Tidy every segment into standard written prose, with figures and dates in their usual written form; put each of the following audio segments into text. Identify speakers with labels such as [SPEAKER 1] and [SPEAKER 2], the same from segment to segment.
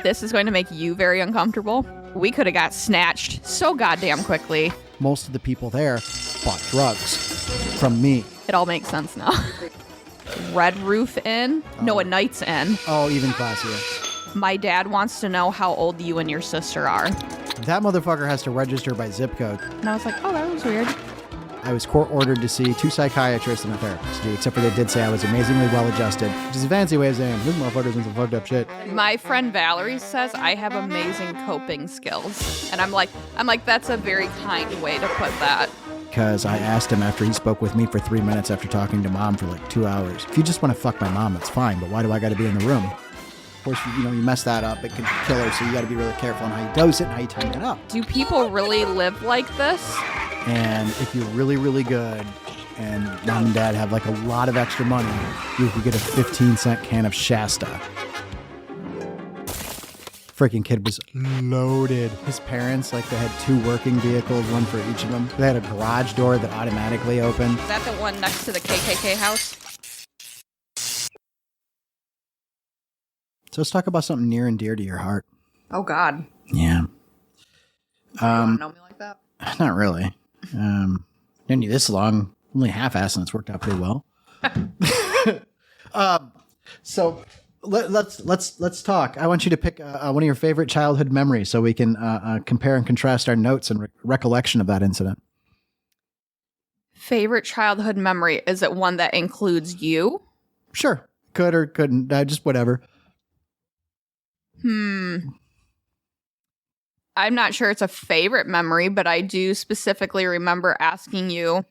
[SPEAKER 1] This is going to make you very uncomfortable. We could have got snatched so goddamn quickly.
[SPEAKER 2] Most of the people there bought drugs from me.
[SPEAKER 1] It all makes sense now. Red Roof Inn? No, a Knight's Inn.
[SPEAKER 2] Oh, even classier.
[SPEAKER 1] My dad wants to know how old you and your sister are.
[SPEAKER 2] That motherfucker has to register by zip code.
[SPEAKER 1] And I was like, oh, that was weird.
[SPEAKER 2] I was court-ordered to see 2 psychiatrists and a therapist, except for they did say I was amazingly well-adjusted, which is a fancy way of saying, this motherfucker's in some fucked up shit.
[SPEAKER 1] My friend Valerie says I have amazing coping skills. And I'm like, that's a very kind way to put that.
[SPEAKER 2] Because I asked him after he spoke with me for 3 minutes after talking to Mom for like 2 hours. If you just want to fuck my mom, that's fine, but why do I got to be in the room? Of course, you mess that up, it can kill her, so you got to be really careful on how you dose it and how you time it up.
[SPEAKER 1] Do people really live like this?
[SPEAKER 2] And if you're really, really good and Mom and Dad have like a lot of extra money, you could get a 15-cent can of Shasta. Freaking kid was loaded. His parents, like, they had 2 working vehicles, one for each of them. They had a garage door that automatically opened.
[SPEAKER 1] Is that the one next to the KKK house?
[SPEAKER 2] So let's talk about something near and dear to your heart.
[SPEAKER 1] Oh, God.
[SPEAKER 2] Yeah.
[SPEAKER 1] You want to know me like that?
[SPEAKER 2] Not really. Didn't need this long. Only half-assed, and it's worked out pretty well. So let's talk. I want you to pick one of your favorite childhood memories, so we can compare and contrast our notes and recollection of that incident.
[SPEAKER 1] Favorite childhood memory? Is it one that includes you?
[SPEAKER 2] Sure, could or couldn't. Just whatever.
[SPEAKER 1] I'm not sure it's a favorite memory, but I do specifically remember asking you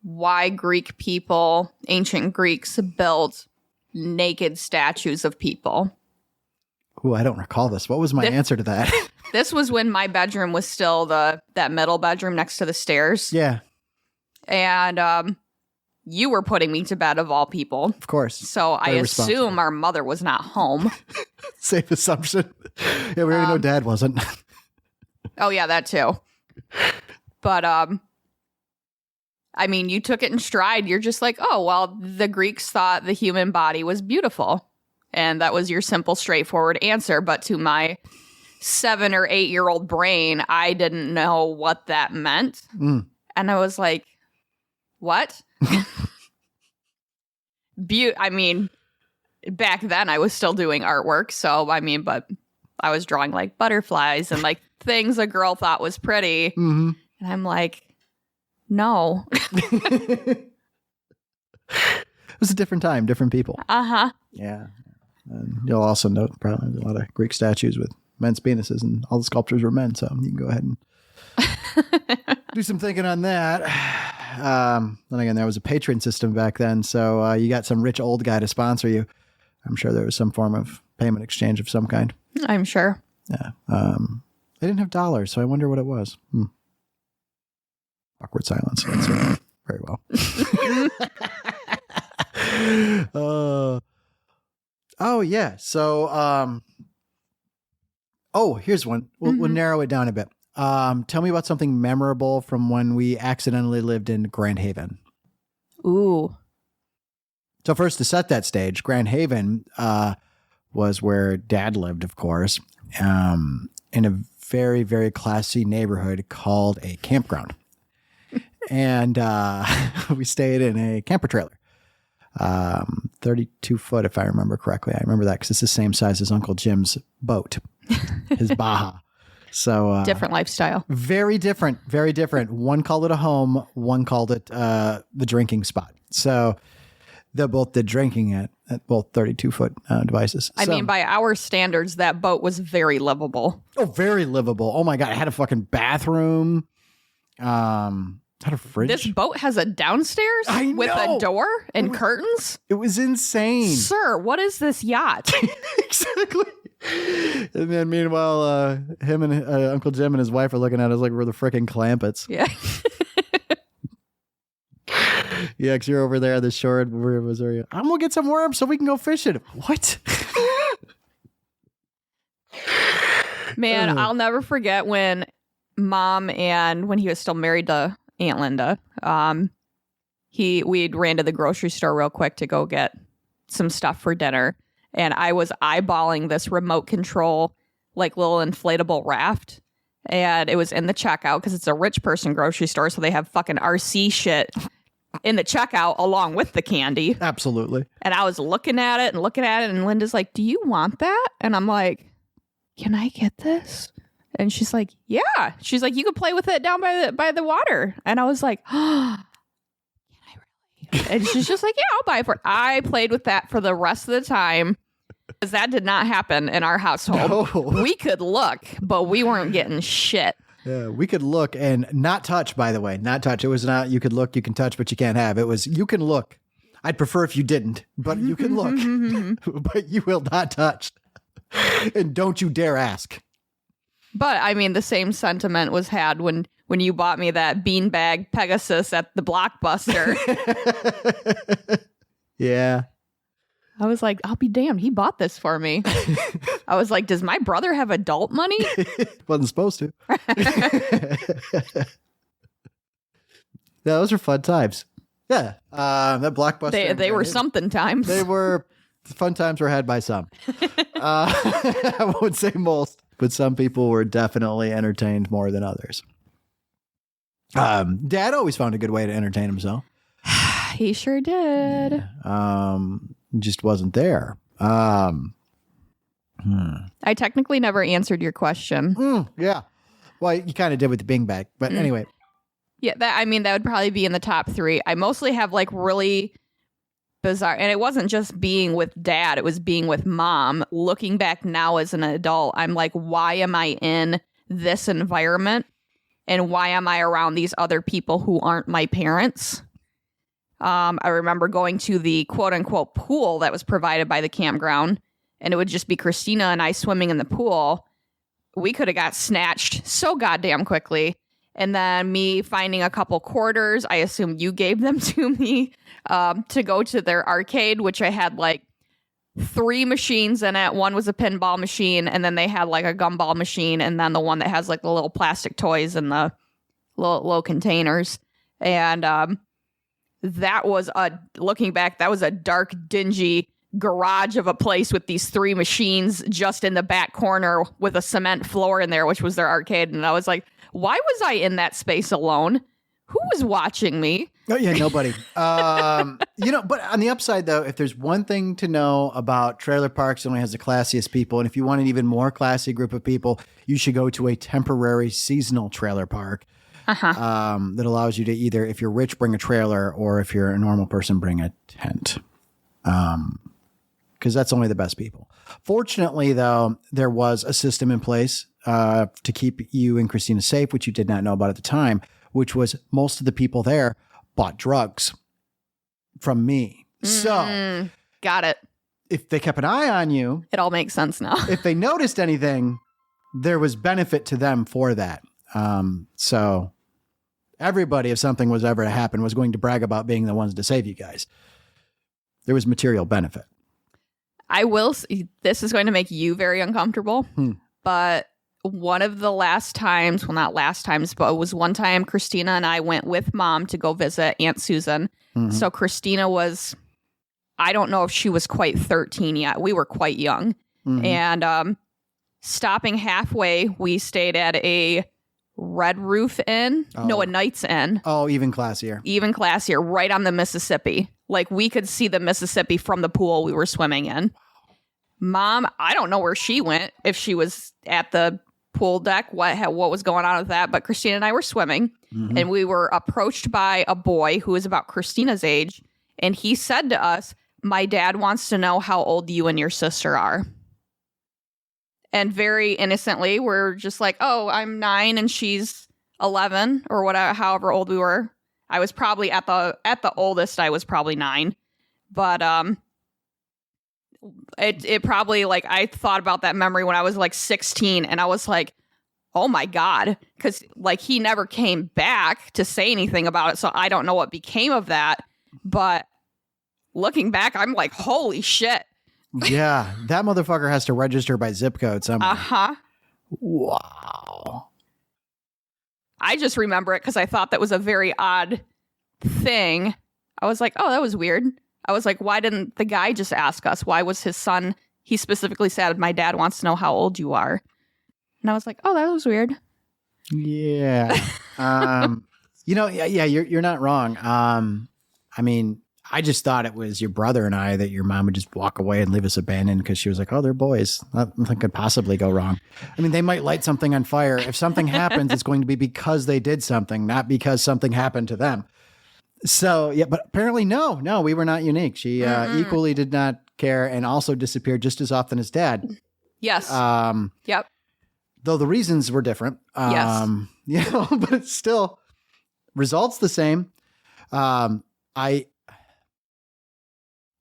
[SPEAKER 1] why Greek people, ancient Greeks, built naked statues of people.
[SPEAKER 2] Ooh, I don't recall this. What was my answer to that?
[SPEAKER 1] This was when my bedroom was still that middle bedroom next to the stairs.
[SPEAKER 2] Yeah.
[SPEAKER 1] And you were putting me to bed, of all people.
[SPEAKER 2] Of course.
[SPEAKER 1] So I assume our mother was not home.
[SPEAKER 2] Safe assumption. Yeah, we already know Dad wasn't.
[SPEAKER 1] Oh, yeah, that too. But, I mean, you took it in stride. You're just like, oh, well, the Greeks thought the human body was beautiful. And that was your simple, straightforward answer. But to my 7 or 8-year-old brain, I didn't know what that meant. And I was like, what? I mean, back then I was still doing artwork. So, I mean, but I was drawing like butterflies and like things a girl thought was pretty. And I'm like, no.
[SPEAKER 2] It was a different time, different people. Yeah. And you'll also note probably a lot of Greek statues with men's penises, and all the sculptures were men. So you can go ahead and do some thinking on that. Then again, there was a patron system back then. So you got some rich old guy to sponsor you. I'm sure there was some form of payment exchange of some kind.
[SPEAKER 1] I'm sure.
[SPEAKER 2] Yeah. They didn't have dollars, so I wonder what it was. Awkward silence. That's very well. Oh, yeah. So, here's one. We'll narrow it down a bit. Tell me about something memorable from when we accidentally lived in Grand Haven.
[SPEAKER 1] Ooh.
[SPEAKER 2] So first, to set that stage, Grand Haven was where Dad lived, of course, in a very, very classy neighborhood called a campground. And we stayed in a camper trailer, 32 foot, if I remember correctly. I remember that because it's the same size as Uncle Jim's boat, his Baja. So
[SPEAKER 1] different lifestyle.
[SPEAKER 2] Very different, very different. One called it a home, one called it the drinking spot. So they both did drinking at both 32-foot devices.
[SPEAKER 1] I mean, by our standards, that boat was very livable.
[SPEAKER 2] Oh, very livable. Oh my God. It had a fucking bathroom. Had a fridge.
[SPEAKER 1] This boat has a downstairs with a door and curtains.
[SPEAKER 2] It was insane.
[SPEAKER 1] Sir, what is this yacht?
[SPEAKER 2] Exactly. And then meanwhile, him and Uncle Jim and his wife are looking at us like we're the frickin' Clampets.
[SPEAKER 1] Yeah.
[SPEAKER 2] Yeah, because you're over there at the shore. Where was there? I'm going to get some worms so we can go fishing. What?
[SPEAKER 1] Man, I'll never forget when Mom and when he was still married to Aunt Linda, we ran to the grocery store real quick to go get some stuff for dinner. and I was eyeballing this remote control, like little inflatable raft. And it was in the checkout because it's a rich person grocery store. So they have fucking RC shit in the checkout along with the candy.
[SPEAKER 2] Absolutely.
[SPEAKER 1] And I was looking at it. And Linda's like, do you want that? And I'm like, can I get this? And she's like, yeah. She's like, you could play with it down by the water. And I was like, oh, can I really? And she's just like, yeah, I'll buy it for it. I played with that for the rest of the time. Because that did not happen in our household. No. We could look, but we weren't getting shit.
[SPEAKER 2] Yeah, we could look and not touch, by the way. Not touch. It was not, you could look, you can touch, but you can't have. It was, you can look. I'd prefer if you didn't, but you can look. But you will not touch. And don't you dare ask.
[SPEAKER 1] But, I mean, the same sentiment was had when you bought me that beanbag Pegasus at the Blockbuster.
[SPEAKER 2] Yeah.
[SPEAKER 1] I was like, I'll be damned. He bought this for me. I was like, does my brother have adult money?
[SPEAKER 2] Wasn't supposed to. Yeah, those are fun times. Yeah. That Blockbuster.
[SPEAKER 1] They were something times.
[SPEAKER 2] They were fun times were had by some. I won't say most, but some people were definitely entertained more than others. Dad always found a good way to entertain himself.
[SPEAKER 1] He sure did.
[SPEAKER 2] Yeah. Just wasn't there.
[SPEAKER 1] I technically never answered your question.
[SPEAKER 2] Yeah. Well, you kind of did with the Bing bag, but anyway.
[SPEAKER 1] Yeah, that would probably be in the top 3. I mostly have like really bizarre, and it wasn't just being with Dad, it was being with Mom. Looking back now as an adult, I'm like, why am I in this environment? And why am I around these other people who aren't my parents? I remember going to the quote unquote pool that was provided by the campground, and it would just be Christina and I swimming in the pool. We could have got snatched so goddamn quickly. And then me finding a couple quarters, I assume you gave them to me, to go to their arcade, which I had like 3 machines in it. One was a pinball machine, and then they had like a gumball machine, and then the one that has like the little plastic toys in the little containers. And, that was looking back, that was a dark, dingy garage of a place with these 3 machines just in the back corner with a cement floor in there, which was their arcade. And I was like, why was I in that space alone? Who was watching me?
[SPEAKER 2] Oh, yeah, nobody. But on the upside, though, if there's one thing to know about trailer parks, it only has the classiest people. And if you want an even more classy group of people, you should go to a temporary seasonal trailer park. That allows you to either, if you're rich, bring a trailer, or if you're a normal person, bring a tent. Because that's only the best people. Fortunately, though, there was a system in place to keep you and Christina safe, which you did not know about at the time, which was most of the people there bought drugs from me. So,
[SPEAKER 1] got it.
[SPEAKER 2] If they kept an eye on you,
[SPEAKER 1] it all makes sense now.
[SPEAKER 2] If they noticed anything, there was benefit to them for that. So everybody, if something was ever to happen, was going to brag about being the ones to save you guys. There was material benefit.
[SPEAKER 1] I will say, this is going to make you very uncomfortable, but one of the last times, well, not last times, but it was one time Christina and I went with Mom to go visit Aunt Susan. So Christina was, I don't know if she was quite 13 yet. We were quite young. And stopping halfway, we stayed at a Red Roof Inn. No, a Knights Inn.
[SPEAKER 2] Oh, even classier.
[SPEAKER 1] Even classier, right on the Mississippi. Like, we could see the Mississippi from the pool we were swimming in. Mom, I don't know where she went, if she was at the pool deck, what was going on with that, but Christina and I were swimming, and we were approached by a boy who was about Christina's age, and he said to us, my dad wants to know how old you and your sister are. And very innocently, we're just like, oh, I'm 9 and she's 11, or whatever, however old we were. I was probably at the oldest, I was probably 9. But it probably, like, I thought about that memory when I was like 16, and I was like, oh my God, because like he never came back to say anything about it, so I don't know what became of that. But looking back, I'm like, holy shit.
[SPEAKER 2] Yeah, that motherfucker has to register by zip code somewhere. Wow.
[SPEAKER 1] I just remember it because I thought that was a very odd thing. I was like, oh, that was weird. I was like, why didn't the guy just ask us? Why was his son? He specifically said, my dad wants to know how old you are. And I was like, oh, that was weird.
[SPEAKER 2] Yeah. Yeah, you're not wrong. I mean, I just thought it was your brother and I that your mom would just walk away and leave us abandoned because she was like, oh, they're boys. Nothing could possibly go wrong. I mean, they might light something on fire. If something happens, it's going to be because they did something, not because something happened to them. So, yeah, but apparently, no, we were not unique. She equally did not care and also disappeared just as often as Dad.
[SPEAKER 1] Yes. Yep.
[SPEAKER 2] Though the reasons were different.
[SPEAKER 1] Yes.
[SPEAKER 2] But it's still results the same.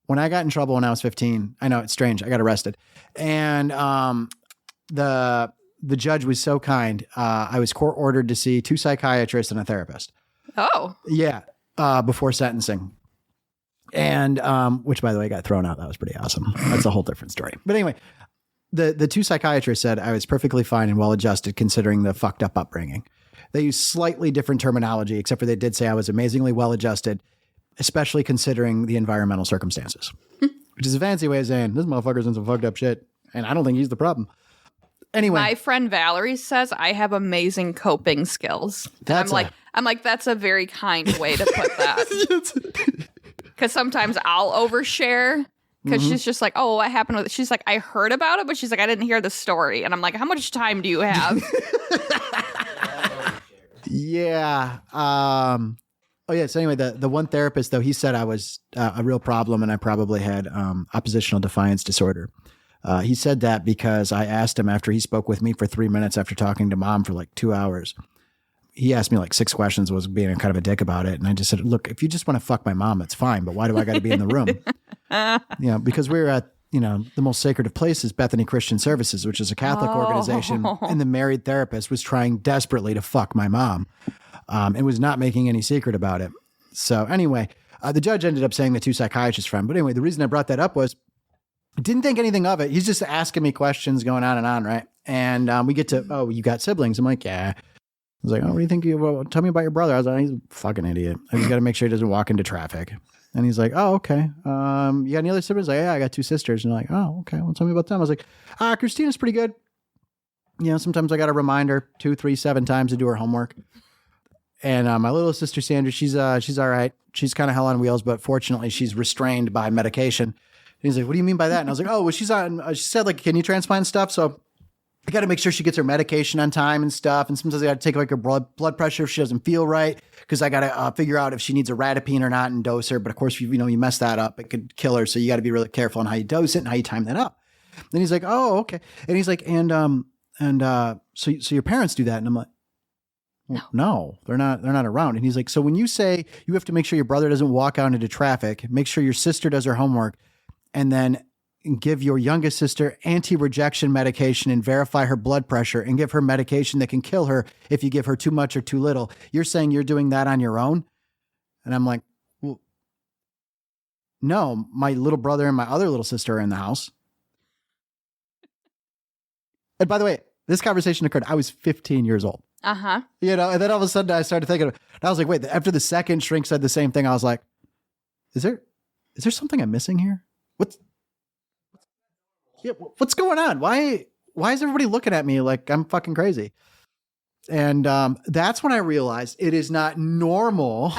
[SPEAKER 2] When I got in trouble when I was 15, I know it's strange. I got arrested. And the judge was so kind. I was court ordered to see 2 psychiatrists and a therapist.
[SPEAKER 1] Oh.
[SPEAKER 2] Yeah. Before sentencing. And which, by the way, got thrown out. That was pretty awesome. That's a whole different story. But anyway, the 2 psychiatrists said I was perfectly fine and well adjusted considering the fucked up upbringing. They used slightly different terminology, except for they did say I was amazingly well adjusted, especially considering the environmental circumstances, which is a fancy way of saying this motherfucker's in some fucked up shit. And I don't think he's the problem. Anyway,
[SPEAKER 1] my friend Valerie says I have amazing coping skills. I'm like, that's a very kind way to put that. Because sometimes I'll overshare because she's just like, oh, what happened with it? She's like, I heard about it, but she's like, I didn't hear the story. And I'm like, how much time do you have?
[SPEAKER 2] Yeah. Oh, yeah. So anyway, the one therapist, though, he said I was a real problem and I probably had oppositional defiance disorder. He said that because I asked him after he spoke with me for 3 minutes after talking to Mom for like 2 hours. He asked me like 6 questions, was being kind of a dick about it. And I just said, look, if you just want to fuck my mom, it's fine. But why do I got to be in the room? Because we were at, the most sacred of places, Bethany Christian Services, which is a Catholic organization. And the married therapist was trying desperately to fuck my mom and was not making any secret about it. So anyway, the judge ended up saying the 2 psychiatrists friend. But anyway, the reason I brought that up was I didn't think anything of it. He's just asking me questions going on and on, right? And we get to, oh, you got siblings? I'm like, yeah. I was like, oh, what do you think? Tell me about your brother. I was like, he's a fucking idiot. I just got to make sure he doesn't walk into traffic. And he's like, oh, okay. You got any other siblings? Like, yeah, I got 2 sisters. And I'm like, oh, okay. Well, tell me about them. I was like, Christina's pretty good. Sometimes I got to remind her 2, 3, 7 times to do her homework. And my little sister, Sandra, she's all right. She's kind of hell on wheels, but fortunately she's restrained by medication. And he's like, what do you mean by that? And I was like, oh, well, she's on, she said like kidney transplant stuff. So I got to make sure she gets her medication on time and stuff. And sometimes I got to take like her blood pressure if she doesn't feel right, because I got to figure out if she needs a Radipine or not and dose her. But of course, you mess that up, it could kill her. So you got to be really careful on how you dose it and how you time that up. Then he's like, oh, okay. And he's like, so your parents do that? And I'm like, no, they're not around. And he's like, so when you say you have to make sure your brother doesn't walk out into traffic, make sure your sister does her homework, and then give your youngest sister anti-rejection medication and verify her blood pressure and give her medication that can kill her if you give her too much or too little, you're saying you're doing that on your own? And I'm like, well, no, my little brother and my other little sister are in the house. And by the way, this conversation occurred, I was 15 years old.
[SPEAKER 1] Uh-huh.
[SPEAKER 2] And then all of a sudden I started thinking, and I was like, wait, after the second shrink said the same thing, I was like, is there something I'm missing here? What's going on? Why is everybody looking at me like I'm fucking crazy? And that's when I realized it is not normal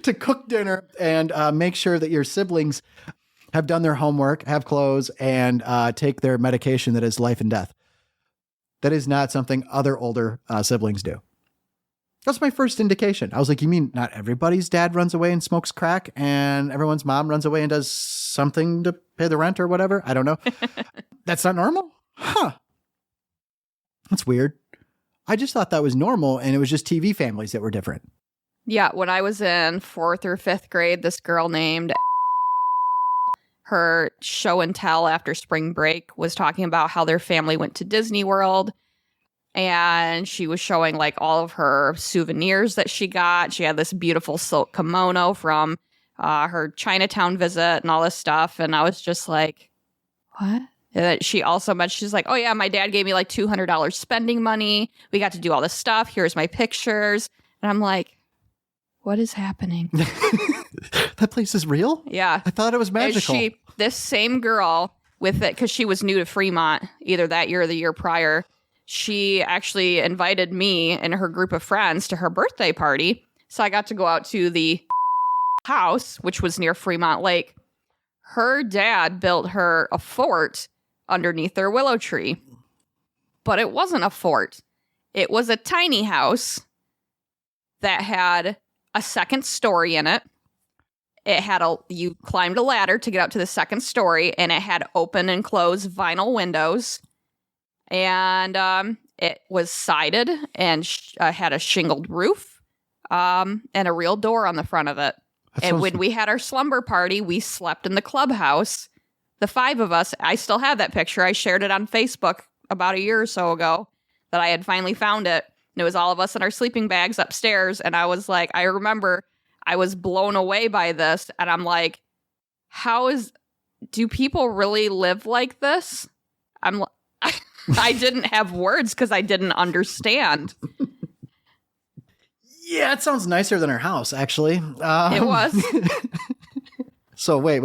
[SPEAKER 2] to cook dinner and make sure that your siblings have done their homework, have clothes, and take their medication that is life and death. That is not something other older siblings do. That's my first indication. I was like, you mean not everybody's dad runs away and smokes crack and everyone's mom runs away and does something to pay the rent or whatever? I don't know. That's not normal? Huh. That's weird. I just thought that was normal and it was just TV families that were different.
[SPEAKER 1] Yeah, when I was in 4th or 5th grade, this girl named her show and tell after spring break was talking about how their family went to Disney World. And she was showing like all of her souvenirs that she got. She had this beautiful silk kimono from her Chinatown visit and all this stuff. And I was just like, what? And she also mentioned, she's like, oh yeah, my dad gave me like $200 spending money. We got to do all this stuff. Here's my pictures. And I'm like, what is happening?
[SPEAKER 2] That place is real?
[SPEAKER 1] Yeah.
[SPEAKER 2] I thought it was magical.
[SPEAKER 1] This same girl with it, because she was new to Fremont, either that year or the year prior, she actually invited me and her group of friends to her birthday party. So I got to go out to the house, which was near Fremont Lake. Her dad built her a fort underneath their willow tree. But it wasn't a fort. It was a tiny house that had a second story in it. It had you climbed a ladder to get up to the second story, and it had open and closed vinyl windows. And it was sided and had a shingled roof and a real door on the front of it. And when we had our slumber party, we slept in the clubhouse. The 5 of us, I still have that picture. I shared it on Facebook about a year or so ago that I had finally found it. And it was all of us in our sleeping bags upstairs. And I was like, I remember I was blown away by this. And I'm like, do people really live like this? I didn't have words because I didn't understand.
[SPEAKER 2] Yeah, it sounds nicer than her house, actually.
[SPEAKER 1] It was.
[SPEAKER 2] So wait.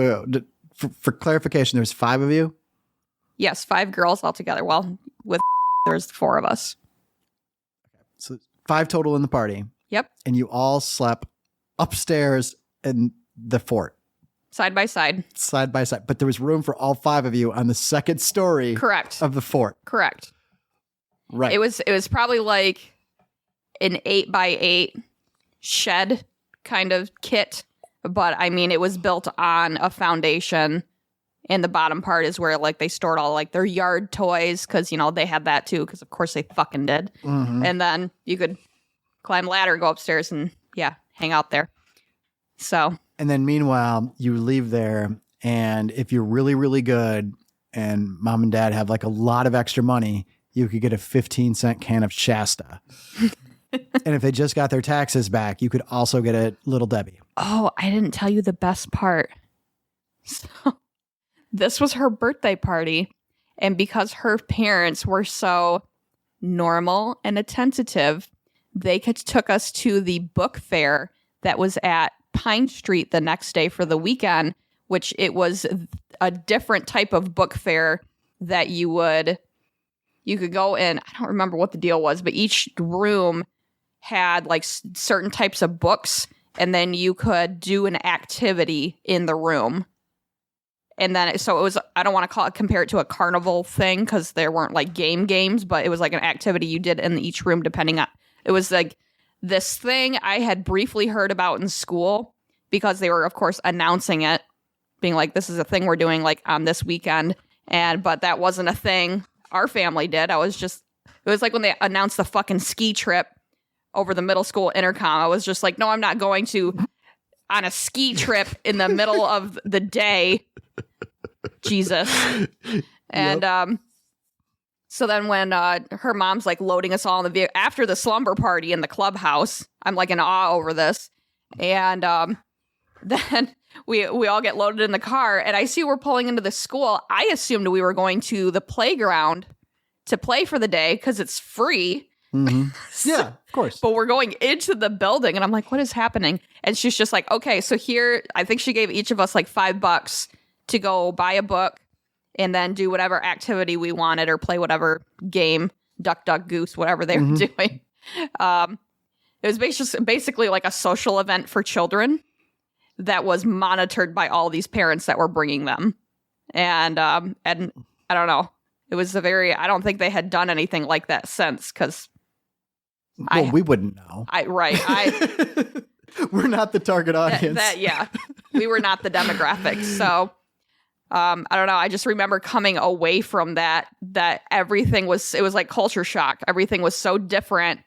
[SPEAKER 2] For clarification, there's 5 of you?
[SPEAKER 1] Yes, 5 girls altogether. Well, with there's 4 of us.
[SPEAKER 2] So 5 total in the party.
[SPEAKER 1] Yep.
[SPEAKER 2] And you all slept upstairs in the fort.
[SPEAKER 1] Side by side.
[SPEAKER 2] Side by side. But there was room for all 5 of you on the second story.
[SPEAKER 1] Correct.
[SPEAKER 2] Of the fort.
[SPEAKER 1] Correct.
[SPEAKER 2] Right.
[SPEAKER 1] It was probably like an 8x8 shed kind of kit. But I mean, it was built on a foundation. And the bottom part is where like they stored all like their yard toys. Cause you know, they had that too. Cause of course they fucking did. Mm-hmm. And then you could climb a ladder, go upstairs and hang out there. So.
[SPEAKER 2] And then meanwhile, you leave there, and if you're really, really good and mom and dad have like a lot of extra money, you could get a 15-cent can of Shasta. And if they just got their taxes back, you could also get a Little Debbie.
[SPEAKER 1] Oh, I didn't tell you the best part. So this was her birthday party. And because her parents were so normal and attentive, they took us to the book fair that was at Pine Street the next day for the weekend, which it was a different type of book fair that you could go in. I don't remember what the deal was, but each room had like certain types of books, and then you could do an activity in the room. And then, so it was, I don't want to compare it to a carnival thing because there weren't like games, but it was like an activity you did in each room depending on, it was like this thing I had briefly heard about in school because they were, of course, announcing it, being like, this is a thing we're doing like on this weekend. But that wasn't a thing our family did. It was like when they announced the fucking ski trip over the middle school intercom. I was just like, no, I'm not going on a ski trip in the middle of the day. Jesus. And so then when her mom's like loading us all in the vehicle after the slumber party in the clubhouse, I'm like in awe over this. And then we all get loaded in the car, and I see we're pulling into the school. I assumed we were going to the playground to play for the day because it's free.
[SPEAKER 2] Mm-hmm. Yeah, of course.
[SPEAKER 1] But we're going into the building, and I'm like, what is happening? And she's just like, okay, so here, I think she gave each of us like $5 to go buy a book and then do whatever activity we wanted or play whatever game, Duck, Duck, Goose, whatever they were doing. It was basically like a social event for children that was monitored by all these parents that were bringing them. And I don't know. It was I don't think they had done anything like that since, because
[SPEAKER 2] we wouldn't know. We're not the target audience.
[SPEAKER 1] We were not the demographic. So I don't know. I just remember coming away from that everything it was like culture shock. Everything was so different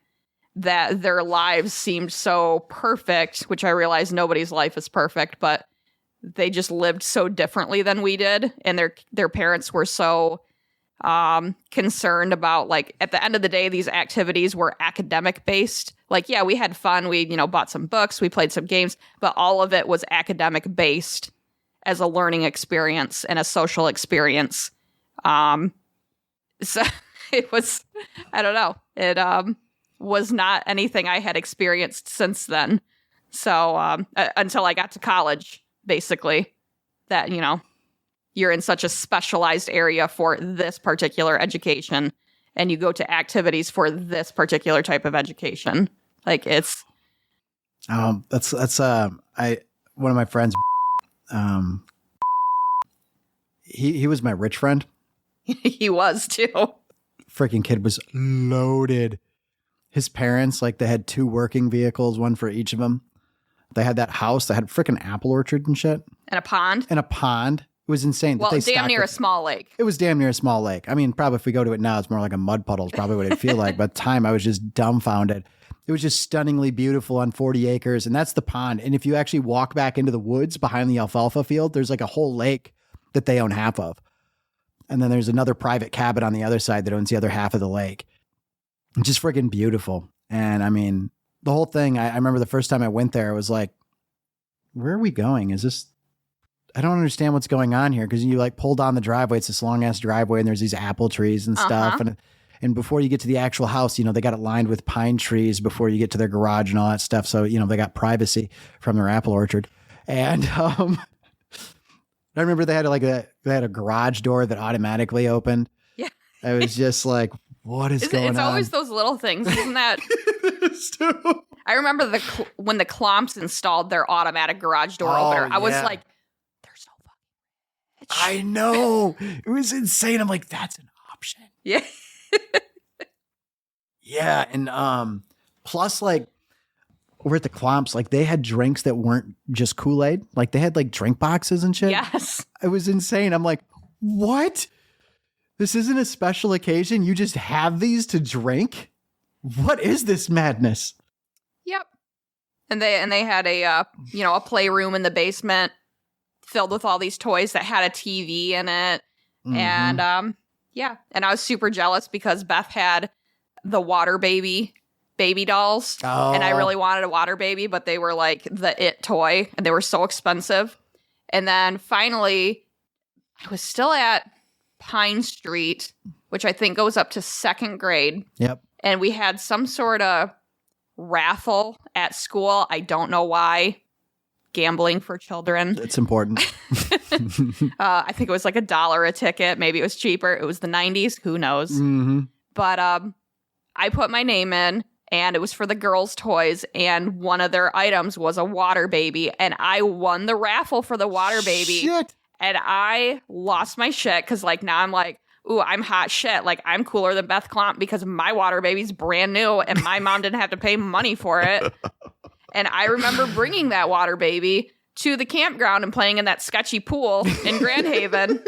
[SPEAKER 1] that their lives seemed so perfect, which I realize nobody's life is perfect, but they just lived so differently than we did. And their parents were so concerned about, like, at the end of the day, these activities were academic based. Like, yeah, we had fun. We, bought some books, we played some games, but all of it was academic based as a learning experience and a social experience. So it was, I don't know. It was not anything I had experienced since then. So until I got to college, basically, that, you're in such a specialized area for this particular education, and you go to activities for this particular type of education. Like it's.
[SPEAKER 2] That's one of my friends. He was my rich friend.
[SPEAKER 1] He was too.
[SPEAKER 2] Freaking kid was loaded. His parents, like, they had 2 working vehicles, one for each of them. They had that house that had a freaking apple orchard and shit.
[SPEAKER 1] And a pond.
[SPEAKER 2] It was insane.
[SPEAKER 1] Well, damn near a small lake.
[SPEAKER 2] It was damn near a small lake. I mean, probably if we go to it now, it's more like a mud puddle. It's probably what it'd feel like. But at the time, I was just dumbfounded. It was just stunningly beautiful on 40 acres. And that's the pond. And if you actually walk back into the woods behind the alfalfa field, there's like a whole lake that they own half of. And then there's another private cabin on the other side that owns the other half of the lake. Just freaking beautiful. And I mean, the whole thing, I remember the first time I went there, it was like, where are we going? I don't understand what's going on here. Because you like pull down the driveway. It's this long ass driveway and there's these apple trees and stuff. And before you get to the actual house, they got it lined with pine trees before you get to their garage and all that stuff. So, they got privacy from their apple orchard. And I remember they had a garage door that automatically opened.
[SPEAKER 1] Yeah.
[SPEAKER 2] I was just like, what is going on?
[SPEAKER 1] It's always those little things, isn't that?
[SPEAKER 2] It is too.
[SPEAKER 1] I remember when the Klomps installed their automatic garage door opener. I was like, they're so fucking rich.
[SPEAKER 2] I know. It was insane. I'm like, that's an option.
[SPEAKER 1] Yeah.
[SPEAKER 2] Yeah. And plus, like, over at the Klomps, like, they had drinks that weren't just Kool-Aid. Like, they had like drink boxes and shit.
[SPEAKER 1] Yes.
[SPEAKER 2] It was insane. I'm like, what? This isn't a special occasion. You just have these to drink? What is this madness?
[SPEAKER 1] Yep. And they had a playroom in the basement filled with all these toys that had a TV in it. Mm-hmm. And and I was super jealous because Beth had the water baby dolls. Oh. And I really wanted a water baby, but they were like the it toy and they were so expensive. And then finally I was still at Pine Street, which I think goes up to 2nd grade.
[SPEAKER 2] Yep.
[SPEAKER 1] And we had some sort of raffle at school. I don't know why. Gambling for children.
[SPEAKER 2] It's important.
[SPEAKER 1] I think it was like $1 a ticket. Maybe it was cheaper. It was the 90s. Who knows?
[SPEAKER 2] Mm-hmm.
[SPEAKER 1] But I put my name in, and it was for the girls' toys, and one of their items was a water baby, and I won the raffle for the water baby.
[SPEAKER 2] Shit.
[SPEAKER 1] And I lost my shit because, like, now I'm like, ooh, I'm hot shit. Like, I'm cooler than Beth Klomp because my water baby's brand new, and my mom didn't have to pay money for it. And I remember bringing that water baby to the campground and playing in that sketchy pool in Grand Haven.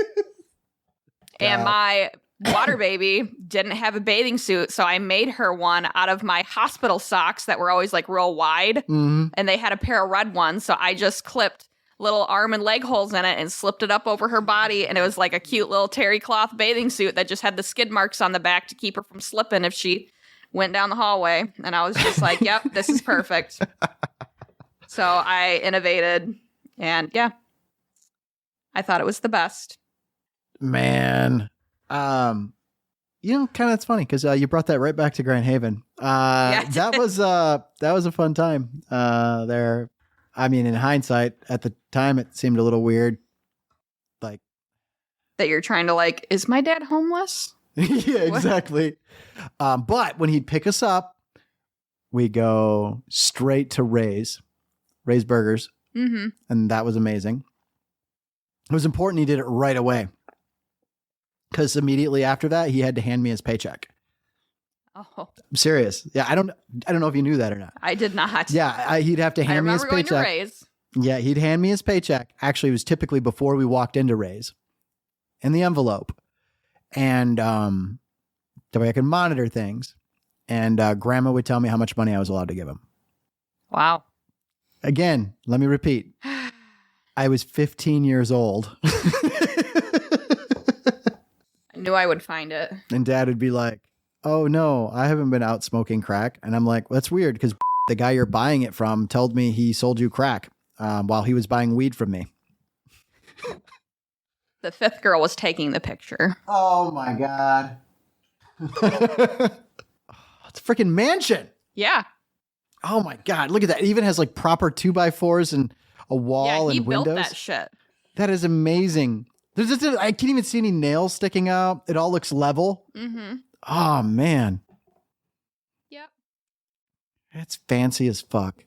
[SPEAKER 1] And my water baby didn't have a bathing suit, so I made her one out of my hospital socks that were always like real wide.
[SPEAKER 2] Mm-hmm.
[SPEAKER 1] And they had a pair of red ones, so I just clipped little arm and leg holes in it and slipped it up over her body, and it was like a cute little terry cloth bathing suit that just had the skid marks on the back to keep her from slipping if she went down the hallway. And I was just like, yep, this is perfect. So I innovated, and yeah, I thought it was the best.
[SPEAKER 2] Man, kind of it's funny because you brought that right back to Grand Haven. That was a fun time there. I mean, in hindsight, at the time, it seemed a little weird. Like
[SPEAKER 1] that you're trying to like, is my dad homeless?
[SPEAKER 2] Yeah, exactly. But when he'd pick us up, we go straight to Ray's Burgers.
[SPEAKER 1] Mm-hmm.
[SPEAKER 2] And that was amazing. It was important he did it right away. Because immediately after that, he had to hand me his paycheck.
[SPEAKER 1] Oh,
[SPEAKER 2] I'm serious. Yeah, I don't know if you knew that or not.
[SPEAKER 1] I did not.
[SPEAKER 2] Yeah, he'd have to hand me his paycheck.
[SPEAKER 1] I remember going to Ray's.
[SPEAKER 2] Yeah, he'd hand me his paycheck. Actually, it was typically before we walked into Ray's, in the envelope, and that way I could monitor things. And Grandma would tell me how much money I was allowed to give him.
[SPEAKER 1] Wow.
[SPEAKER 2] Again, let me repeat. I was 15 years old.
[SPEAKER 1] I knew I would find it.
[SPEAKER 2] And Dad would be like, oh, no, I haven't been out smoking crack. And I'm like, well, that's weird because the guy you're buying it from told me he sold you crack while he was buying weed from me.
[SPEAKER 1] The fifth girl was taking the picture.
[SPEAKER 2] Oh, my God. It's a freaking mansion.
[SPEAKER 1] Yeah.
[SPEAKER 2] Oh my God. Look at that. It even has like proper 2x4s and a wall and windows.
[SPEAKER 1] He built that shit.
[SPEAKER 2] That is amazing. I can't even see any nails sticking out. It all looks level.
[SPEAKER 1] Mm-hmm.
[SPEAKER 2] Oh man.
[SPEAKER 1] Yep.
[SPEAKER 2] It's fancy as fuck.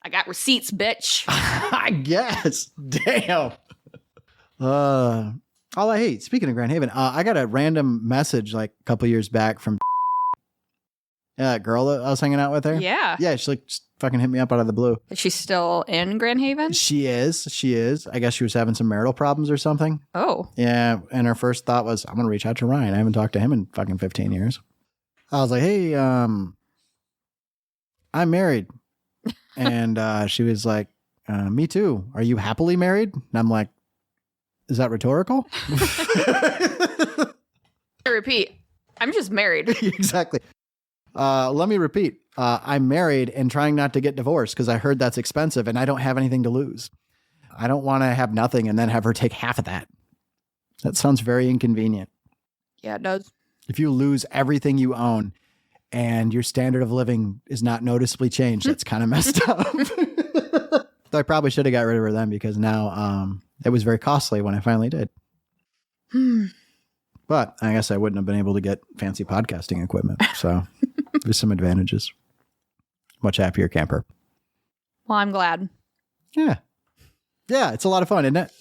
[SPEAKER 1] I got receipts, bitch.
[SPEAKER 2] I guess. Damn. All I hate. Speaking of Grand Haven, I got a random message like a couple years back from that girl that I was hanging out with her.
[SPEAKER 1] Yeah.
[SPEAKER 2] Yeah, she like just fucking hit me up out of the blue.
[SPEAKER 1] Is she still in Grand Haven?
[SPEAKER 2] She is. I guess she was having some marital problems or something.
[SPEAKER 1] Oh.
[SPEAKER 2] Yeah, and her first thought was, I'm gonna reach out to Ryan. I haven't talked to him in fucking 15 years. I was like, hey, I'm married. And she was like, me too. Are you happily married? And I'm like, is that rhetorical?
[SPEAKER 1] I repeat, I'm just married.
[SPEAKER 2] Exactly. Let me repeat. I'm married and trying not to get divorced because I heard that's expensive and I don't have anything to lose. I don't want to have nothing and then have her take half of that. That sounds very inconvenient.
[SPEAKER 1] Yeah, it does.
[SPEAKER 2] If you lose everything you own and your standard of living is not noticeably changed, that's kind of messed up. So I probably should have got rid of her then because now it was very costly when I finally did. But I guess I wouldn't have been able to get fancy podcasting equipment. So there's some advantages. Much happier camper.
[SPEAKER 1] Well, I'm glad.
[SPEAKER 2] Yeah. Yeah, it's a lot of fun, isn't it?